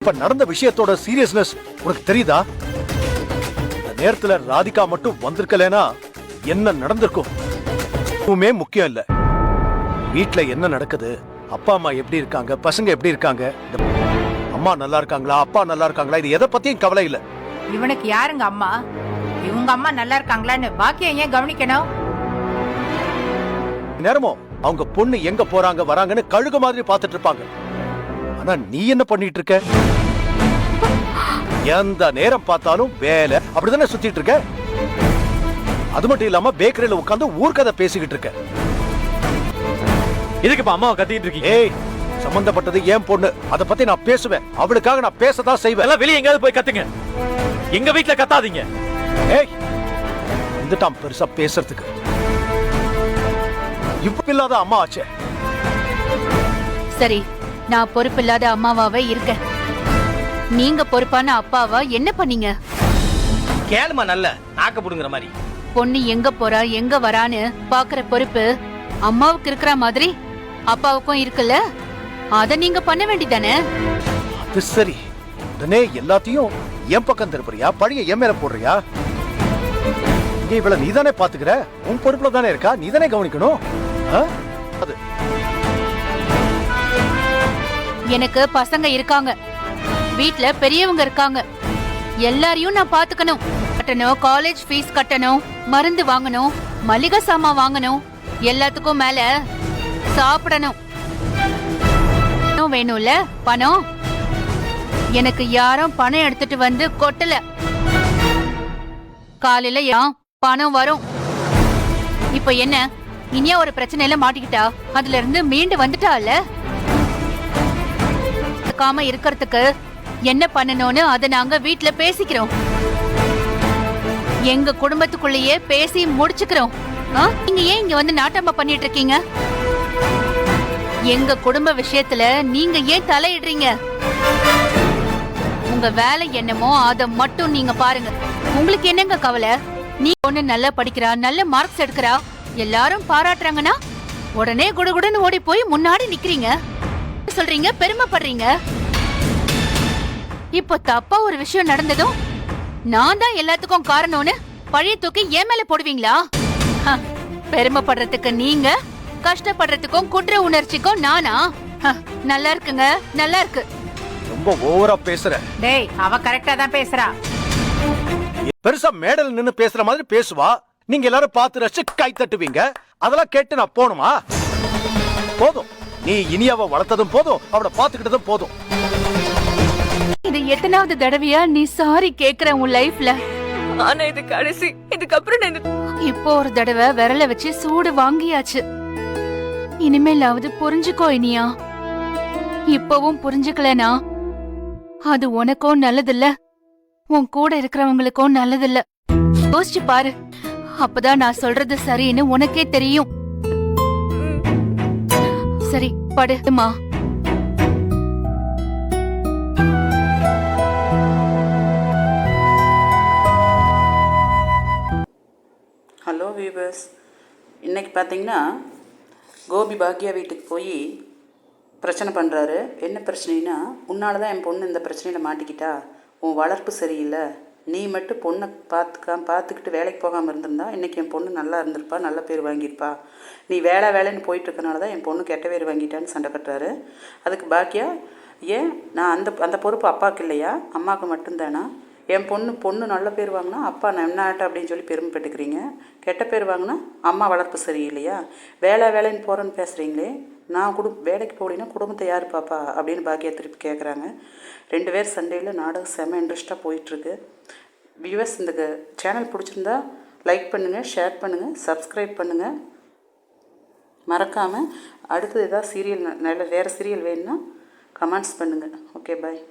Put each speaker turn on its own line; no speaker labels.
இப்ப நடந்த விஷயத்தோட சீரியஸ்னஸ் உனக்கு தெரியுதா? இந்த நேரத்துல ராதிகா மட்டும் வந்திருக்கலனா என்ன நடந்திருக்கும்? எதுவுமே முக்கியம் இல்ல. வீட்ல என்ன நடக்குது, அப்பா அம்மா எப்படி இருக்காங்க, பசங்க எப்படி இருக்காங்க, அம்மா நல்லா இருக்காங்களா, அப்பா நல்லா இருக்காங்களா, இது எதை பத்தியும் கவலை இல்ல.
இவனுக்கு யாருங்க அம்மா? இவங்க அம்மா நல்லா இருக்காங்களான்னு பாக்கியம் ஏன் கவனிக்கணும்?
நேரமோ அவங்க பொண்ணு எங்க போறாங்க வராங்கன்னு கழுகு மாதிரி பாத்துட்டு இருப்பாங்க. ஆனா நீ என்ன பண்ணிட்டு இருக்க? எந்த நேரம் பார்த்தாலும் வேலை அப்படிதானே சுத்திட்டு இருக்க. அது மட்டும் இல்லாம பேக்கரியில உட்கார்ந்து ஊர்க்கதை பேசிக்கிட்டு இருக்க.
இதுக்கு இப்ப அம்மாவை கத்திட்டு இருக்கீங்க?
ஏய், சம்பந்தப்பட்டது ஏன் பொண்ணு, அத பத்தி நான் பேசுவேன். அவளுக்காக நான் பேசதான் செய்வேன்.
எல்லாம் வெளியே எங்கயாவது போய் கத்துங்க, எங்க வீட்டுல கத்தாதீங்க.
ஏய், வந்துட்டான் பெருசா பேசுறதுக்கு. இப்ப இல்லாத அம்மா ஆச்சே.
சரி, நான் பொறுப்பில்லாத அம்மாவாவே இருக்கேன். நீங்க பொறுப்பான அப்பாவா என்ன பண்ணீங்க?
கேளுமா, நல்ல நாக்க புடுங்குற மாதிரி.
பொண்ணு எங்க போறா எங்க வரான்னு பாக்குற பொறுப்பு அம்மாவுக்கு இருக்கிற மாதிரி அப்பாவுக்கும் இருக்குல்ல. அத நீங்க பண்ண வேண்டியதானே?
அது சரி, உடனே எல்லாத்தையும் என் பக்கம் திருப்புறியா? பழிய என் மேல போடுறியா? இங்க இவள நீதானே பாத்துக்கிற, உன் பொறுப்புல தானே இருக்கா, நீதானே கவனிக்கணும். அது
எனக்கு பசங்க இருக்காங்க, வீட்ல பெரியவங்க இருக்காங்க, எல்லாரையும் நான் பாத்துக்கணும். கட்டணும், காலேஜ் ஃபீஸ் கட்டணும், மருந்து வாங்கணும், மளிகை சாமான் வாங்கணும், எல்லாத்துக்கும் மேல சாப்பிடணும். வேணும்ல பணம். எனக்கு யாரும் பணம் எடுத்துட்டு வந்து கொட்டல. காலையில பணம் வரும். இப்ப என்ன, இனியா ஒரு பிரச்சனையில மாட்டிக்கிட்டா அதுல இருந்து மீண்டு வந்துட்டால. காம இருக்கிறதுக்கு என்ன பண்ணணும்னு அத நாங்க வீட்ல பேசிக்கிறோம். எங்க குடும்பத்துக்குள்ளேயே பேசி முடிச்சுக்கிறோம். நீங்க ஏன் இங்க வந்து நாட்டமா பண்ணிட்டு இருக்கீங்க? எங்க குடும்ப விஷயத்துல நீங்க ஏன் தலையிடுறீங்க? உங்க வேலை என்னமோ அத மட்டும் நீங்க பாருங்க. உங்களுக்கு என்னங்க கவலை? நீ பொண்ணு நல்லா படிக்கிறா, நல்ல மார்க்ஸ் எடுக்கிறா, எல்லாரும் பாராட்டுறாங்கன்னா உடனே குடுகுடுன்னு ஓடி போய் முன்னாடி நிக்கிறீங்க, சொல்றீங்க, பெருமைப்படுறீங்க. இப்போ தப்பா ஒரு விஷயம் நடந்ததும் நான் தான் எல்லாத்துக்கும் காரணம்னு பழைய தூக்கி ஏன் மேல போடுவீங்களா? பெருமைப்படுறதுக்கு நீங்க, கஷ்டப்படுறதுக்கும் குற்ற உணர்ச்சிக்கும் நானா? நல்லா இருக்குங்க, நல்லா இருக்கு.
ரொம்ப ஓவரா பேசுற.
டேய், அவ கரெக்டா தான் பேசுறா.
பெருசா மேடல் நின்னு பேசுற மாதிரி பேசுவா. நீங்க எல்லாரும் பார்த்து ரசிச்சு கை தட்டுவீங்க. அதெல்லாம் கேட்டு நான் போணுமா? போதும், நீ இனியாவை வளர்த்ததும் போதும், அவளை பாத்துக்கிட்டதும் போதும்.
இது எத்தனாவது தடவையா நீ சாரி கேக்குற உன் லைஃப்ல?
ஆனா இது கடைசி. இதுக்கப்புறம் நான்
இப்போ ஒரு தடவை விரல வச்சு சூடு வாங்கியாச்சு. இனிமேலாவது புரிஞ்சுக்கோ இனியா. இப்பவும் புரிஞ்சுக்கலனா அது உனக்கும் நல்லதில்ல, உன் கூட இருக்கிறவங்களுக்கும் நல்லதில்ல. யோசிச்சு பாரு, அப்பதான் நான் சொல்றது சரின்னு உனக்கே தெரியும். சரி, படுமா.
ஹலோ வீவர்ஸ், இன்றைக்கி பார்த்தீங்கன்னா கோபி பாக்யா வீட்டுக்கு போய் பிரச்சனை பண்ணுறாரு. என்ன பிரச்சனைனா, உன்னால தான் என் பொண்ணு இந்த பிரச்சனையில் மாட்டிக்கிட்டா, உன் வளர்ப்பு சரியில்லை, நீ மட்டும் பொண்ணை பார்த்துக்கிட்டு வேலைக்கு போகாமல் இருந்திருந்தா இன்றைக்கி என் பொண்ணு நல்லா இருந்திருப்பா, நல்ல பேர் வாங்கியிருப்பா, நீ வேலைன்னு போயிட்டுருக்கனால தான் என் பொண்ணு கெட்ட பேர் வாங்கிட்டான்னு சண்டை கட்டுறாரு. அதுக்கு பாக்யா, ஏன் நான் அந்த பொறுப்பு அப்பாவுக்கு இல்லையா, அம்மாவுக்கு மட்டும்தானா? என் பொண்ணு நல்ல பேர் வாங்கினா அப்பா நன்னாட்ட அப்படின்னு சொல்லி பெருமைப்பட்டுக்கிறீங்க, கெட்ட பேர் வாங்கினா அம்மா வளர்ப்பு சரியில்லையா? வேலைன்னு போகிறேன்னு பேசுகிறீங்களே, நான் வேலைக்கு போகலைன்னா குடும்பத்தை யார் பாப்பா அப்படின்னு பாக்கியா திருப்பி கேட்குறாங்க. 2 பேர் சண்டையில் நாடகம் செம இன்ட்ரெஸ்ட்டாக போயிட்டுருக்கு. வியூவர்ஸ், இந்த சேனல் பிடிச்சிருந்தா லைக் பண்ணுங்கள், ஷேர் பண்ணுங்கள், சப்ஸ்கிரைப் பண்ணுங்கள். மறக்காமல் அடுத்தது ஏதாவது சீரியல், வேறு சீரியல் வேணும்னா கமெண்ட்ஸ் பண்ணுங்கள். ஓகே, பாய்.